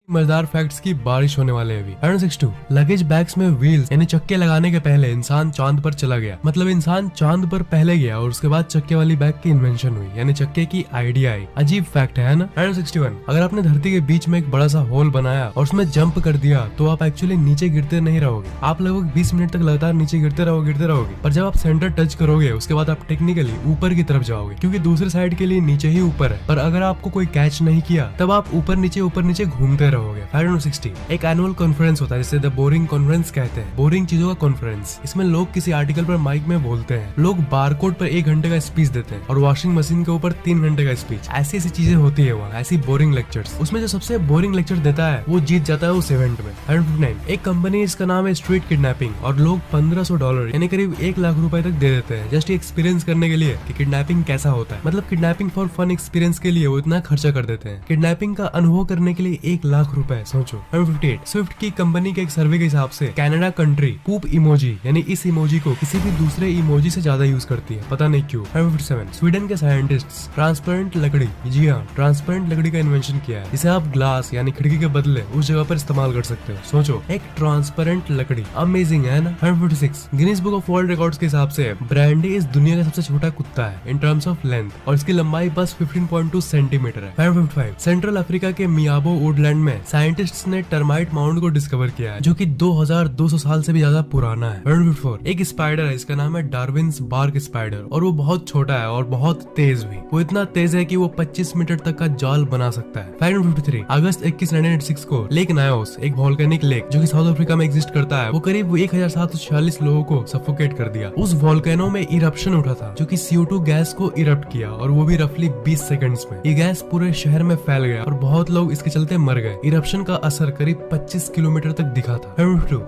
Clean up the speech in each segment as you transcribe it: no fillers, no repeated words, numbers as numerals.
मजेदार फैक्ट्स की बारिश होने वाले हैं अभी। 62 लगेज बैग्स में व्हील्स यानी चक्के लगाने के पहले इंसान चांद पर चला गया। मतलब इंसान चांद पर पहले गया और उसके बाद चक्के वाली बैग की इन्वेंशन हुई, यानी चक्के की आइडिया आई। अजीब फैक्ट है ना। 61 अगर आपने धरती के बीच में एक बड़ा सा होल बनाया और उसमें जंप कर दिया तो आप एक्चुअली नीचे गिरते नहीं रहोगे, आप लगभग 20 मिनट तक लगातार नीचे गिरते रहोगे। पर जब आप सेंटर टच करोगे उसके बाद आप टेक्निकली ऊपर की तरफ जाओगे, क्योंकि दूसरे साइड के लिए नीचे ही ऊपर है। पर अगर आपको कोई कैच नहीं किया तब आप ऊपर नीचे घूमते रहोगे। 60 एक एनुअल कॉन्फ्रेंस होता है जिसे द बोरिंग कॉन्फ्रेंस कहते हैं। बोरिंग चीजों का कॉन्फ्रेंस। इसमें लोग किसी आर्टिकल पर माइक में बोलते हैं, लोग बारकोड पर 1 घंटे का स्पीच देते हैं और वॉशिंग मशीन के ऊपर 3 घंटे का स्पीच। ऐसी चीजें होती है वहाँ, ऐसी बोरिंग लेक्चर्स। उसमें जो सबसे बोरिंग लेक्चर देता है वो जीत जाता है उस इवेंट में। 159 एक कंपनी, इसका नाम है स्ट्रीट किडनैपिंग, और लोग $1500 यानी करीब 1 लाख रुपए तक दे देते हैं जस्ट एक्सपीरियंस करने के लिए कि किडनैपिंग कैसा होता है। मतलब किडनैपिंग फॉर फन एक्सपीरियंस के लिए वो इतना खर्चा कर देते हैं। किडनैपिंग का अनुभव करने के लिए 1 लाख रुपए, सोचो। 58 स्विफ्ट की कंपनी के एक सर्वे के हिसाब से कनाडा कंट्री पूप इमोजी यानी इस इमोजी को किसी भी दूसरे इमोजी से ज्यादा यूज करती है, पता नहीं क्यों। 57 स्वीडन के साइंटिस्ट्स ट्रांसपेरेंट लकड़ी, जी हाँ, ट्रांसपेरेंट लकड़ी का इन्वेंशन किया है जिसे आप ग्लास यानी खिड़की के बदले उस जगह पर इस्तेमाल कर सकते हो। सोचो, एक ट्रांसपेरेंट लकड़ी, अमेजिंग है ना। 146 Guinness book of world records के हिसाब से ब्रांडी इस दुनिया का सबसे छोटा कुत्ता है इन टर्म्स ऑफ लेंथ, और इसकी लंबाई बस 15.2 सेंटीमीटर है। 155 सेंट्रल अफ्रीका के मियाबो वुडलैंड में साइंटिस्ट्स ने टर्माइट माउंट को डिस्कवर किया है जो कि 2200 साल से भी ज्यादा पुराना है। 154 एक स्पाइडर है, इसका नाम है डार्विन्स बार्क स्पाइडर, और वो बहुत छोटा है और बहुत तेज भी। वो इतना तेज है कि वो 25 मीटर तक का जाल बना सकता है। 553 अगस्त 21, 1986 को लेक नायोस, एक वोल्केनिक लेक जो कि साउथ अफ्रीका में एग्जिस्ट करता है, वो करीब 1746 लोगों को सफोकेट कर दिया। उस वोल्केनो में इरप्शन उठा था जो कि CO2 गैस को इरप्ट किया, और वो भी रफली 20 सेकंड्स में। ये गैस पूरे शहर में फैल गया और बहुत लोग इसके चलते मर गए। इरप्शन का असर करीब 25 किलोमीटर तक दिखा था।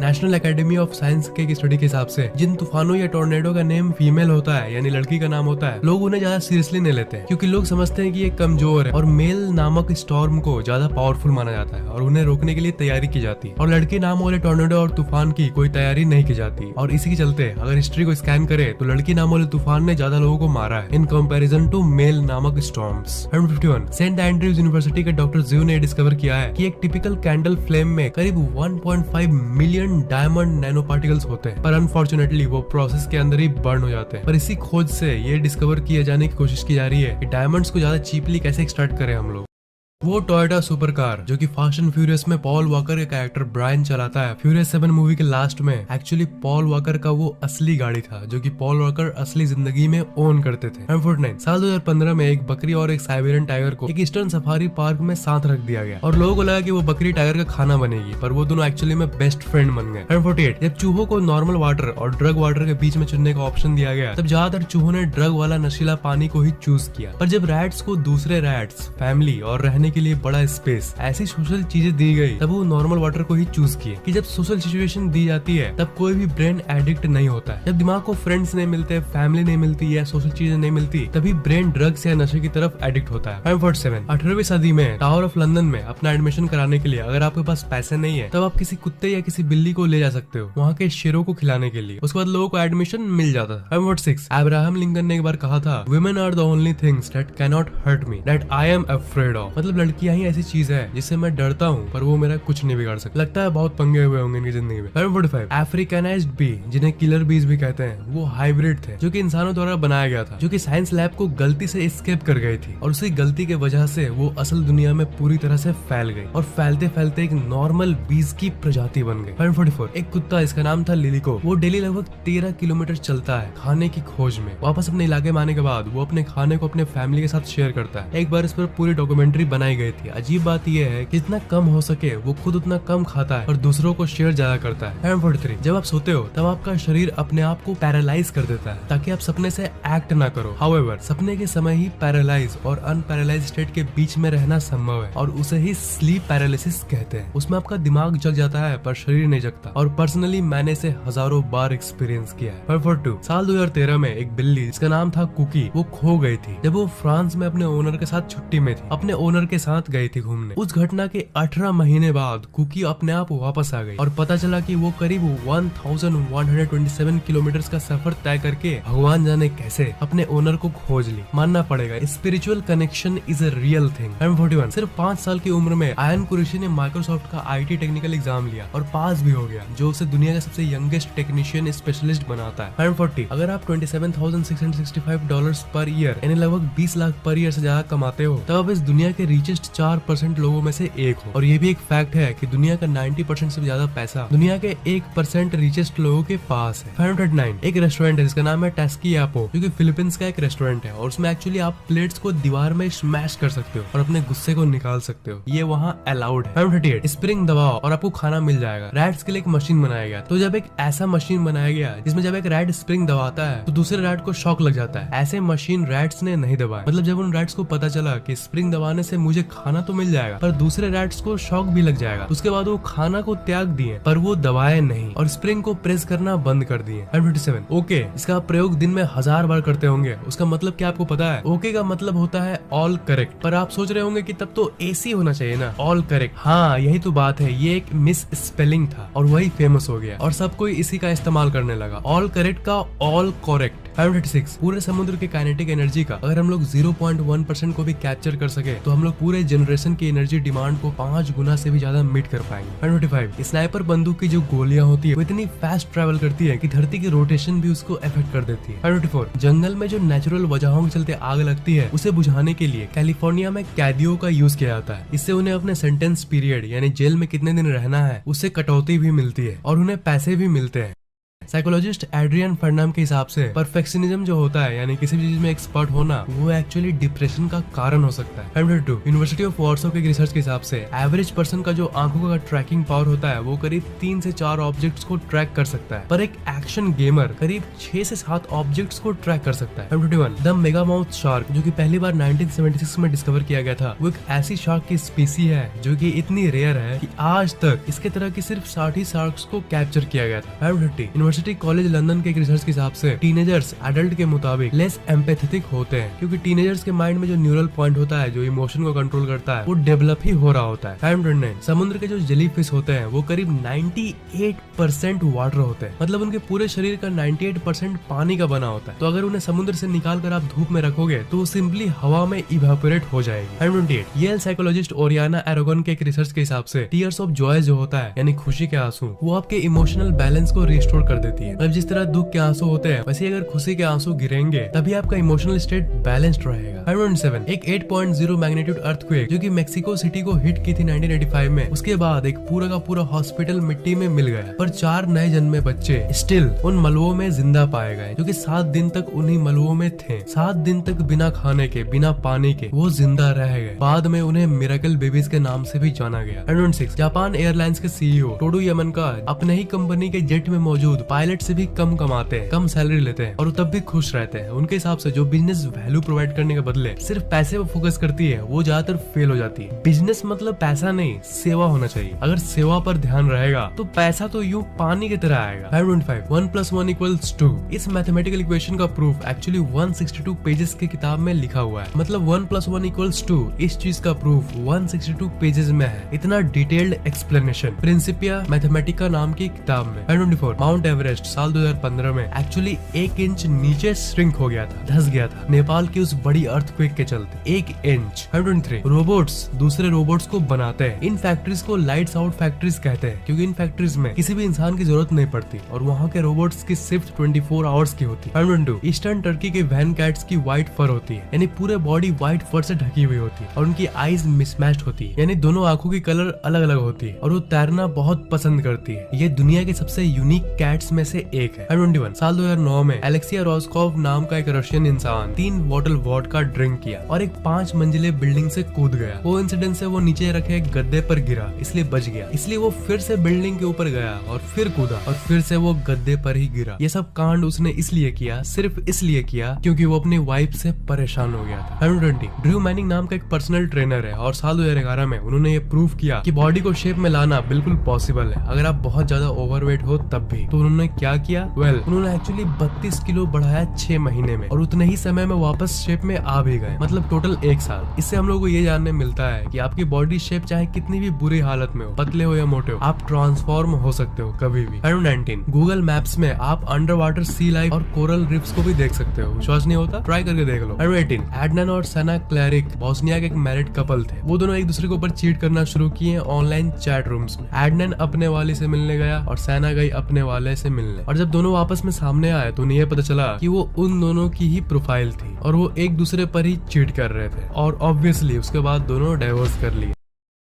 नेशनल एकेडमी ऑफ साइंस के स्टडी के हिसाब से जिन तूफानों या टोर्नेडो का नेम फीमेल होता है यानी लड़की का नाम होता है, लोग उन्हें ज्यादा सीरियसली नहीं लेते हैं, क्योंकि लोग समझते हैं कि ये कमजोर है, और मेल नामक स्टॉर्म को ज्यादा पावरफुल माना जाता है और उन्हें रोकने के लिए तैयारी की जाती है, और लड़की नाम वाले टोर्नेडो और तूफान की कोई तैयारी नहीं की जाती। और इसी के चलते अगर हिस्ट्री को स्कैन करे तो लड़की नाम वाले तूफान ने ज्यादा लोगों को मारा है इन कंपैरिजन टू मेल नामक स्टॉर्म्स। 151 सेंट एंड्रयूज यूनिवर्सिटी के डॉक्टर जियो ने डिस्कवर किया है कि एक टिपिकल कैंडल फ्लेम में करीब 1.5 मिलियन डायमंड नैनो पार्टिकल्स होते हैं, पर अनफॉर्चुनेटली वो प्रोसेस के अंदर ही बर्न हो जाते हैं। पर इसी खोज से ये डिस्कवर किए जाने की कोशिश की जा रही है कि डायमंड्स को ज्यादा चीपली कैसे एक्सट्रैक्ट करें हम लोग। वो टोयोटा सुपर कार जो कि फास्ट एंड फ्यूरियस में पॉल वॉकर के कैरेक्टर ब्रायन चलाता है, फ्यूरियस 7 मूवी के लास्ट में एक्चुअली पॉल वॉकर का वो असली गाड़ी था जो कि पॉल वॉकर असली जिंदगी में ओन करते थे। 149 साल 2015 में एक बकरी और एक साइबेरियन टाइगर को एक ईस्टर्न सफारी पार्क में साथ रख दिया गया, और लोगों को लगा कि वो बकरी टाइगर का खाना बनेगी, पर वो दोनों एक्चुअली में बेस्ट फ्रेंड बन गए। 148 जब चूहों को नॉर्मल वाटर और ड्रग वाटर के बीच में चुनने का ऑप्शन दिया गया, तब ज्यादातर चूहों ने ड्रग वाला नशीला पानी को ही चूज किया। पर जब रैट्स को दूसरे रैट्स, फैमिली और रहने के लिए बड़ा ऐसी सोशल चीजें दी गई, तब वो नॉर्मल वाटर को ही चूज किए। कि जब सोशल सिचुएशन दी जाती है तब कोई भी ब्रेन एडिक्ट नहीं होता है। जब दिमाग को फ्रेंड्स नहीं मिलते, फैमिली नहीं मिलती या सोशल चीजें नहीं मिलती, तभी ब्रेन ड्रग्स या नशे की तरफ एडिक्ट होता है। 147 18वीं सदी में टावर ऑफ लंदन में अपना एडमिशन कराने के लिए अगर आपके पास पैसे नहीं है तब आप किसी कुत्ते या किसी बिल्ली को ले जा सकते हो वहाँ के शेरों को खिलाने के लिए। उसके बाद लोगों को एडमिशन मिल जाता था। 146 अब्राहम लिंकन ने एक बार कहा था, women are the only things that can not hurt me, that I am afraid of. मतलब लड़कियां ही ऐसी चीज है जिससे मैं डरता हूँ पर वो मेरा कुछ नहीं बिगाड़ सकता। लगता है बहुत पंगे हुए होंगे इनकी जिंदगी में। 145 अफ्रीकानाइज्ड बी जिन्हें किलर बीज भी कहते हैं, वो हाइब्रिड थे जो कि इंसानों द्वारा बनाया गया था, जो कि साइंस लैब को गलती से एस्केप कर गई थी, और उसी गलती के वजह से वो असल दुनिया में पूरी तरह से फैल गई और फैलते फैलते एक नॉर्मल बीज की प्रजाति बन गई। 144 एक कुत्ता, इसका नाम था लिलिको, वो डेली लगभग 13 किलोमीटर चलता है खाने की खोज में। वापस अपने इलाके में आने के बाद वो अपने खाने को अपने फैमिली के साथ शेयर करता है। एक बार इस पर पूरी डॉक्यूमेंट्री बनाई गई थी। अजीब बात यह है कि जितना कम हो सके वो खुद उतना कम खाता है और दूसरों को शेयर ज्यादा करता है। 143 जब आप सोते हो तब आपका शरीर अपने आप को पैरालाइज कर देता है ताकि आप सपने से एक्ट ना करो। हाउएवर सपने के समय ही पैरालाइज और अनपैरालाइज स्टेट के बीच में रहना संभव है, और उसे ही स्लीप पैरालिसिस कहते हैं। उसमें आपका दिमाग जग जाता है पर शरीर नहीं जगता, और पर्सनली मैंने इसे हजारों बार एक्सपीरियंस किया है। 142 साल 2013 में एक बिल्ली जिसका नाम था कुकी, वो खो गई थी जब वो फ्रांस में अपने ओनर के साथ छुट्टी में थी। अपने ओनर के के साथ गई थी घूमने। उस घटना के 18 महीने बाद कुकी अपने आप वापस आ गई और पता चला कि वो करीब 1127 किलोमीटर का सफर तय करके भगवान जाने कैसे अपने ओनर को खोज ली। मानना पड़ेगा spiritual connection is a real thing. 41 सिर्फ 5 साल की उम्र में आयन कुरैशी ने माइक्रोसॉफ्ट का IT टेक्निकल एग्जाम लिया और पास भी हो गया, जो उसे दुनिया का सबसे यंगेस्ट टेक्नीशियन स्पेशलिस्ट बनाता है। 40 अगर आप $27,665 पर ईयर यानी लगभग 20 लाख पर ईयर से ज्यादा कमाते हो तब आप इस दुनिया के रिचेस्ट 4% लोगों में से एक हो। और ये भी एक फैक्ट है कि दुनिया का 90% से ज्यादा पैसा दुनिया के 1% रिचेस्ट लोगों के पास है। 509 एक रेस्टोरेंट है जिसका नाम है टैस्की एपो, जो कि फिलीपींस का एक रेस्टोरेंट है और उसमें एक्चुअली आप प्लेट्स को दीवार में स्मैश कर सकते हो और अपने गुस्से को निकाल सकते हो। ये वहाँ अलाउड है। 538 स्प्रिंग दबाओ और आपको खाना मिल जाएगा। रैट्स के लिए एक मशीन बनाया गया। तो जब एक ऐसा मशीन बनाया गया जिसमें जब एक रैट स्प्रिंग दबाता है तो दूसरे रैट को शॉक लग जाता है। ऐसे मशीन रैट्स ने नहीं दबाए। मतलब जब उन रैट्स को पता चला कि स्प्रिंग दबाने से मुझे खाना तो मिल जाएगा पर दूसरे रैट्स को शॉक भी लग जाएगा, उसके बाद वो खाना को त्याग दिए पर वो दबाए नहीं और स्प्रिंग को प्रेस करना बंद कर दिए। 57 ओके इसका प्रयोग दिन में 1000 बार करते होंगे। उसका मतलब क्या आपको पता है? ओके का मतलब होता है ऑल करेक्ट। पर आप सोच रहे होंगे कि तब तो AC होना चाहिए ना, ऑल करेक्ट। हाँ यही तो बात है, ये एक मिस स्पेलिंग था और वही फेमस हो गया और सब कोई इसी का इस्तेमाल करने लगा। ऑल करेक्ट का ऑल करेक्ट। 536 पूरे समुद्र के काइनेटिक एनर्जी का अगर हम लोग 0.1% को भी कैप्चर कर सके तो हम लोग पूरे जनरेशन की एनर्जी डिमांड को 5 गुना से भी ज्यादा मीट कर पाएंगे। 525 स्नाइपर बंदूक की जो गोलियां होती है वो इतनी फास्ट ट्रेवल करती है कि धरती की रोटेशन भी उसको अफेक्ट कर देती है। 524 जंगल में जो नेचुरल वजहों के चलते आग लगती है उसे बुझाने के लिए कैलिफोर्निया में कैदियों का यूज किया जाता है। इससे उन्हें अपने सेंटेंस पीरियड यानी जेल में कितने दिन रहना है उससे कटौती भी मिलती है और उन्हें पैसे भी मिलते हैं। साइकोलॉजिस्ट एड्रियन फर्नाम के हिसाब से परफेक्शनिज्म जो होता है यानी किसी भी चीज में एक्सपर्ट होना वो एक्चुअली डिप्रेशन का कारण हो सकता है। 502 यूनिवर्सिटी ऑफ वॉर्सो के रिसर्च के हिसाब से एवरेज पर्सन का जो आंखों का ट्रैकिंग पावर होता है वो करीब 3 से 4 ऑब्जेक्ट्स को ट्रैक कर सकता है, पर एक एक्शन गेमर करीब 6 से 7 ऑब्जेक्ट्स को ट्रैक कर सकता है। 521 द मेगामाउथ शार्क जो कि पहली बार 1976 में डिस्कवर किया गया था वो एक ऐसी शार्क की स्पीसी है जो कि इतनी रेयर है कि आज तक इसके तरह की सिर्फ 60 शार्क्स को कैप्चर किया गया था। 530 कॉलेज लंदन के एक रिसर्च के हिसाब से टीनेजर्स एडल्ट के मुताबिक लेस एम्पैथेटिक होते हैं क्योंकि टीनेजर्स के माइंड में जो न्यूरल पॉइंट होता है जो इमोशन को कंट्रोल करता है वो डेवलप ही हो रहा होता है। 529 समुद्र के जो जेली फिश होते हैं वो करीब 98% वाटर होते हैं। मतलब उनके पूरे शरीर का 98% पानी का बना होता है। तो अगर उन्हें समुद्र से निकाल कर आप धूप में रखोगे तो वो सिंपली हवा में इवेपोरेट हो जाएगी। 528 येल साइकोलॉजिस्ट ओरियाना एरोगन के एक रिसर्च के हिसाब से टीयर्स ऑफ जॉय जो होता है यानी खुशी के आंसू वो आपके इमोशनल बैलेंस को रिस्टोर कर देती है। जिस तरह दुख के आंसू होते हैं वैसे अगर खुशी के आंसू गिरेंगे तभी आपका इमोशनल स्टेट बैलेंस्ड रहेगा। 507 एक 8.0 मैग्नीट्यूड अर्थक्वेक जो कि मेक्सिको सिटी को हिट की थी 1985 में, उसके बाद एक पूरा का पूरा हॉस्पिटल मिट्टी में मिल गया पर 4 नए जन्मे बच्चे स्टिल उन मलबों में जिंदा पाए गए जो कि 7 दिन तक उन्हीं मलबों में थे। 7 दिन तक बिना खाने के बिना पानी के वो जिंदा रह गए। बाद में उन्हें मिरेकल बेबीज के नाम से भी जाना गया। 506 जापान एयरलाइंस के CEO टोडो यामनका अपने ही कंपनी के जेट में मौजूद पायलट से भी कम कमाते हैं, कम सैलरी लेते हैं और तब भी खुश रहते हैं। उनके हिसाब से जो बिजनेस वैल्यू प्रोवाइड करने के बदले सिर्फ पैसे पर फोकस करती है वो ज्यादातर फेल हो जाती है। बिजनेस मतलब पैसा नहीं सेवा होना चाहिए। अगर सेवा पर ध्यान रहेगा तो पैसा तो यूं पानी की तरह आएगा। 525 1 + 1 = 2 इस मैथमेटिकल इक्वेशन का प्रूफ एक्चुअली 162 पेजेस की किताब में लिखा हुआ है। मतलब 1 + 1 = 2 इस चीज का प्रूफ 162 पेजेस में है। इतना डिटेल्ड एक्सप्लेनेशन प्रिंसिपिया मैथमेटिका नाम की किताब में। 524 माउंट एवरेस्ट साल 2015 में एक्चुअली 1 इंच नीचे श्रिंक हो गया था, धंस गया था नेपाल की उस बड़ी अर्थक्वेक के चलते 1 इंच। 523 रोबोट्स दूसरे रोबोट्स को बनाते हैं। इन फैक्ट्रीज को लाइट्स आउट फैक्ट्रीज कहते हैं क्योंकि इन फैक्ट्रीज में किसी भी इंसान की जरूरत नहीं पड़ती और वहाँ के रोबोट्स की शिफ्ट 24 आवर्स की होती है। 512 ईस्टर्न टर्की के वैन कैट्स की व्हाइट फर होती है यानी पूरे बॉडी व्हाइट फर से ढकी हुई होती है और उनकी आईज मिसमैच्ड होती है यानी दोनों आंखों की कलर अलग अलग होती है और वो तैरना बहुत पसंद करती है। ये दुनिया के सबसे यूनिक कैट्स में से एक है। 521 साल 2009 में एलेक्सिया रोस्कोव नाम का एक रशियन इंसान 3 बॉटल वोडका ड्रिंक किया और एक 5 मंजिले बिल्डिंग से कूद गया। वो इंसिडेंट से वो नीचे रखे एक गद्दे पर गिरा इसलिए बच गया, इसलिए वो फिर से बिल्डिंग के ऊपर गया और फिर कूदा और फिर से वो गद्दे पर ही गिरा। ये सब कांड उसने इसलिए किया, सिर्फ इसलिए किया क्योंकि वो अपनी वाइफ से परेशान हो गया था। 520 ड्रू मैनिंग नाम का एक पर्सनल ट्रेनर है और साल 2011 में उन्होंने ये प्रूव किया कि बॉडी को शेप में लाना बिल्कुल पॉसिबल है अगर आप बहुत ज्यादा ओवरवेट हो तब भी। तो उन्होंने उन्होंने क्या किया? उन्होंने एक्चुअली 32 किलो बढ़ाया 6 महीने में और उतने ही समय में वापस शेप में आ भी गए, मतलब टोटल 1 साल। इससे हम लोग को ये जानने मिलता है कि आपकी बॉडी शेप चाहे कितनी भी बुरी हालत में हो, पतले हो या मोटे हो, आप ट्रांसफॉर्म हो सकते हो कभी भी। 19 गूगल मैप्स में आप अंडर वाटर सी लाइफ और कोरल रिफ्स को भी देख सकते हो। विश्वास नहीं होता? ट्राई करके देख लो। 18 एडनन और सना क्लैरिक बोस्निया के एक मैरिड कपल थे। वो दोनों एक दूसरे के ऊपर चीट करना शुरू किए ऑनलाइन चैट रूम्स में। एडनन अपने वाली से मिलने गया और सना गई अपने वाले से मिलने, और जब दोनों आपस में सामने आए तो उन्हें पता चला कि वो उन दोनों की ही प्रोफाइल थी और वो एक दूसरे पर ही चीट कर रहे थे, और ऑब्वियसली उसके बाद दोनों डाइवोर्स कर लिए।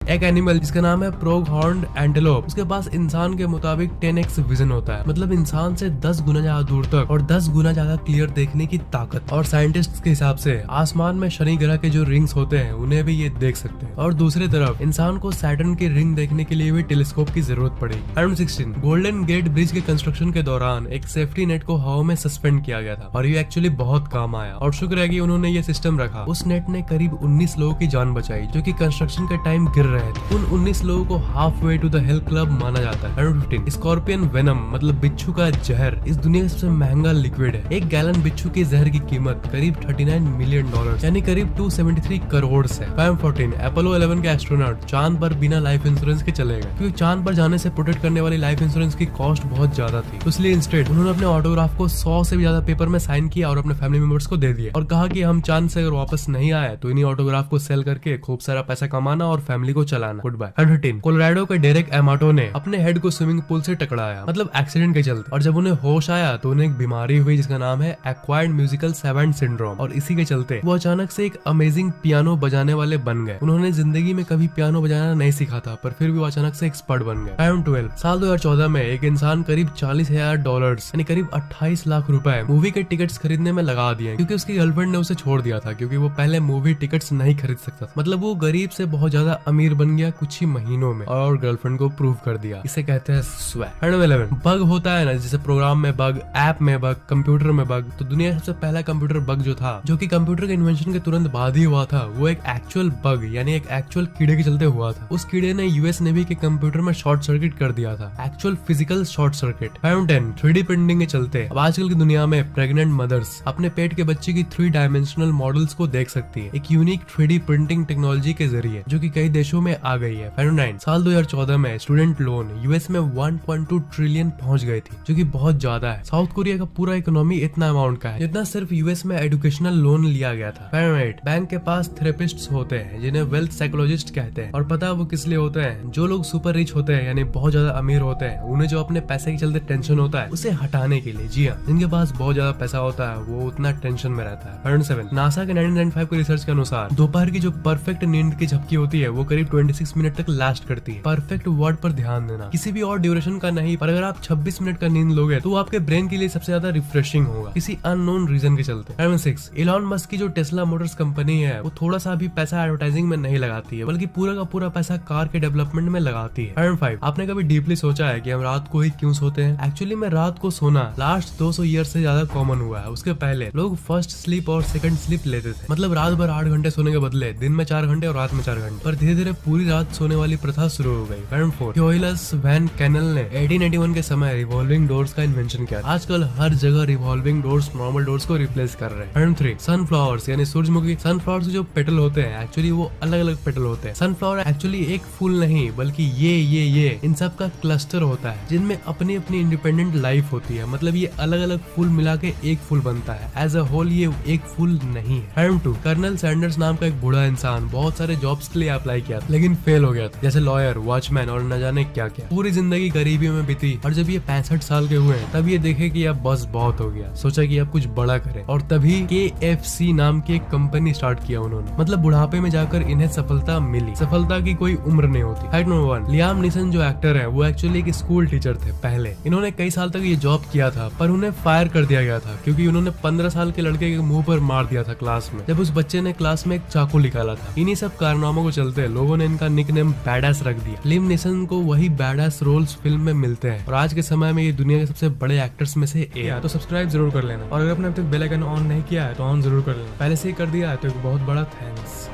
एक एनिमल जिसका नाम है प्रोग हॉर्न्ड एंटेलोप, उसके पास इंसान के मुताबिक 10x विजन होता है, मतलब इंसान से 10 गुना ज्यादा दूर तक और 10 गुना ज्यादा क्लियर देखने की ताकत। और साइंटिस्ट्स के हिसाब से आसमान में शनि ग्रह के जो रिंग्स होते हैं उन्हें भी ये देख सकते हैं। और दूसरी तरफ इंसान को सैटर्न की रिंग देखने के लिए भी टेलीस्कोप की जरूरत पड़ेगी। 16 गोल्डन गेट ब्रिज के कंस्ट्रक्शन के दौरान एक सेफ्टी नेट को हवा में सस्पेंड किया गया था और ये एक्चुअली बहुत काम आया, और शुक्र है कि उन्होंने ये सिस्टम रखा। उस नेट ने करीब 19 लोगों की जान बचाई जो कि कंस्ट्रक्शन के टाइम गिर रहे थे। उन 19 लोगों को halfway to the hell club माना जाता है। 15 स्कॉर्पियन वेनम मतलब बिच्छू का जहर इस दुनिया का सबसे महंगा लिक्विड है। 1 गैलन बिच्छू के जहर की कीमत करीब $39 मिलियन यानी करीब 273 करोड़ है। 14 अपोलो 11 के एस्ट्रोनॉट चांद पर बिना लाइफ इंश्योरेंस के चले गए, क्योंकि चांद पर जाने से प्रोटेक्ट करने वाली लाइफ इंश्योरेंस की कॉस्ट बहुत ज्यादा थी। तो इसलिए इंस्टेड उन्होंने अपने ऑटोग्राफ को 100 से भी ज्यादा पेपर में साइन किया और अपने फैमिली मेंबर्स को दे दिया और कहा कि हम चांद से अगर वापस नहीं आए तो इन्हीं ऑटोग्राफ को सेल करके खूब सारा पैसा कमाना और फैमिली को चलाना। Goodbye. 13 कोलोराडो के डेरेक एमाटो ने अपने हेड को स्विमिंग पूल से टकराया, मतलब एक्सीडेंट के चलते, और जब उन्हें होश आया तो उन्हें एक बीमारी हुई जिसका नाम है एक्वायर्ड म्यूजिकल सेवेंट सिंड्रोम, और इसी के चलते वो अचानक से एक अमेजिंग पियानो बजाने वाले बन गए। उन्होंने जिंदगी में कभी पियानो बजाना नहीं सीखा था, पर फिर भी वो अचानक से एक्सपर्ट बन गए। 12 साल 2014 में एक इंसान करीब $40,000 यानी करीब 28 लाख रुपए मूवी के टिकट्स खरीदने में लगा दिए, क्योंकि उसकी गर्लफ्रेंड ने उसे छोड़ दिया था, क्योंकि वो पहले मूवी टिकट्स नहीं खरीद सकता था। मतलब वो गरीब से बहुत ज्यादा अमीर बन गया कुछ ही महीनों में और गर्लफ्रेंड को प्रूव कर दिया। इसे कहते हैं स्वैग। 11 बग होता है ना, जैसे प्रोग्राम में बग, ऐप में बग, कंप्यूटर में बग। तो दुनिया का सबसे पहला कंप्यूटर बग जो था, जो कि कंप्यूटर के इन्वेंशन के तुरंत बाद ही हुआ था, वो एक एक्चुअल बग यानी एक एक्चुअल कीड़े के चलते हुआ था। उस कीड़े ने यूएस नेवी के कंप्यूटर में शॉर्ट सर्किट कर दिया था, actual physical short circuit. 10 3D printing के चलते अब आजकल की दुनिया में प्रेग्नेंट मदर्स अपने पेट के बच्चे की 3 डायमेंशनल मॉडल्स को देख सकती है, एक यूनिक 3D प्रिंटिंग टेक्नोलॉजी के जरिए, जो कि कई देशों में आ गई है। 9 साल 2014 में स्टूडेंट लोन यूएस में 1.2 ट्रिलियन पहुंच गए थे, जो कि बहुत ज्यादा है। साउथ कोरिया का पूरा इकोनॉमी इतना अमाउंट का है जितना सिर्फ यूएस में एजुकेशनल लोन लिया गया था। 8 बैंक के पास थेरेपिस्ट्स होते हैं जिन्हें वेल्थ साइकोलॉजिस्ट कहते हैं, और पता है वो किस लिए होते हैं? जो लोग सुपर रिच होते हैं यानी बहुत ज्यादा अमीर होते हैं, उन्हें जो अपने पैसे के चलते टेंशन होता है उसे हटाने के लिए। जी हाँ, जिनके पास बहुत ज्यादा पैसा होता है वो उतना टेंशन में रहता है। 7 नासा के 1995 के रिसर्च के अनुसार दोपहर की जो परफेक्ट नींद की झपकी होती है वो करीब 26 मिनट तक लास्ट करती है। परफेक्ट वर्ड पर ध्यान देना, किसी भी और ड्यूरेशन का नहीं, पर अगर आप 26 मिनट का नींद लोगे तो वो आपके ब्रेन के लिए सबसे ज्यादा रिफ्रेशिंग होगा किसी अननोन रीजन के चलते। 6 इलॉन मस्क की जो टेस्ला मोटर्स कंपनी है वो थोड़ा सा भी पैसा एडवर्टाइजिंग में नहीं लगाती है, बल्कि पूरा का पूरा पैसा कार के डेवलपमेंट में लगाती है। 5 आपने कभी डीपली सोचा है कि हम रात को ही क्यों सोते हैं? एक्चुअली में रात को सोना लास्ट 200 ईयर से ज्यादा कॉमन हुआ है। उसके पहले लोग फर्स्ट स्लीप और सेकंड स्लीप लेते थे, मतलब रात भर 8 घंटे सोने के बदले दिन में 4 घंटे और रात में 4 घंटे, पर धीरे धीरे पूरी रात सोने वाली प्रथा शुरू हो गई। 4 जोइलस वैन कैनल ने 1881 के समय रिवॉल्विंग डोर्स का इन्वेंशन किया। आजकल हर जगह रिवॉल्विंग डोर्स नॉर्मल डोर्स को रिप्लेस कर रहे हैं। 3 सनफ्लावर्स यानी सूरजमुखी, सनफ्लावर्स जो पेटल होते हैं एक्चुअली वो अलग अलग पेटल होते हैं। सनफ्लावर एक्चुअली एक फूल नहीं बल्कि ये इन सब का क्लस्टर होता है, जिनमें अपनी अपनी इंडिपेंडेंट लाइफ होती है। मतलब ये अलग अलग फूल मिला के एक फूल बनता है, एज अ होल ये एक फूल नहीं है। 2 कर्नल सैंडर्स नाम का एक बूढ़ा इंसान बहुत सारे जॉब्स के लिए अप्लाई किया था, लेकिन फेल हो गया था, जैसे लॉयर, वॉचमैन और न जाने क्या क्या। पूरी जिंदगी गरीबी में बीती, और जब ये 65 साल के हुए तब ये देखे कि अब बस बहुत हो गया, सोचा कि अब कुछ बड़ा करें, और तभी KFC नाम की एक कंपनी स्टार्ट किया उन्होंने। मतलब बुढ़ापे में जाकर इन्हें सफलता मिली। सफलता की कोई उम्र नहीं होती। फैक्ट नंबर 1 लियाम नीसन जो एक्टर है वो एक्चुअली एक स्कूल टीचर थे पहले। इन्होंने कई साल तक ये जॉब किया था, पर उन्हें फायर कर दिया गया था क्योंकि उन्होंने 15 साल के लड़के के मुंह पर मार दिया था क्लास में, जब उस बच्चे ने क्लास में एक चाकू निकाला था। इन्हीं सब कारनामों को चलते लोगों ने इनका निकनेम बैडास रख दिया। लिम नीसन को वही बैडास रोल्स फिल्म में मिलते हैं, और आज के समय में ये दुनिया के सबसे बड़े एक्टर्स में से एक है। तो सब्सक्राइब जरूर कर लेना, और अगर आपने अब तक बेल आइकन ऑन नहीं किया है तो ऑन जरूर कर लेना। पहले से ही कर दिया है तो एक बहुत बड़ा थैंक्स।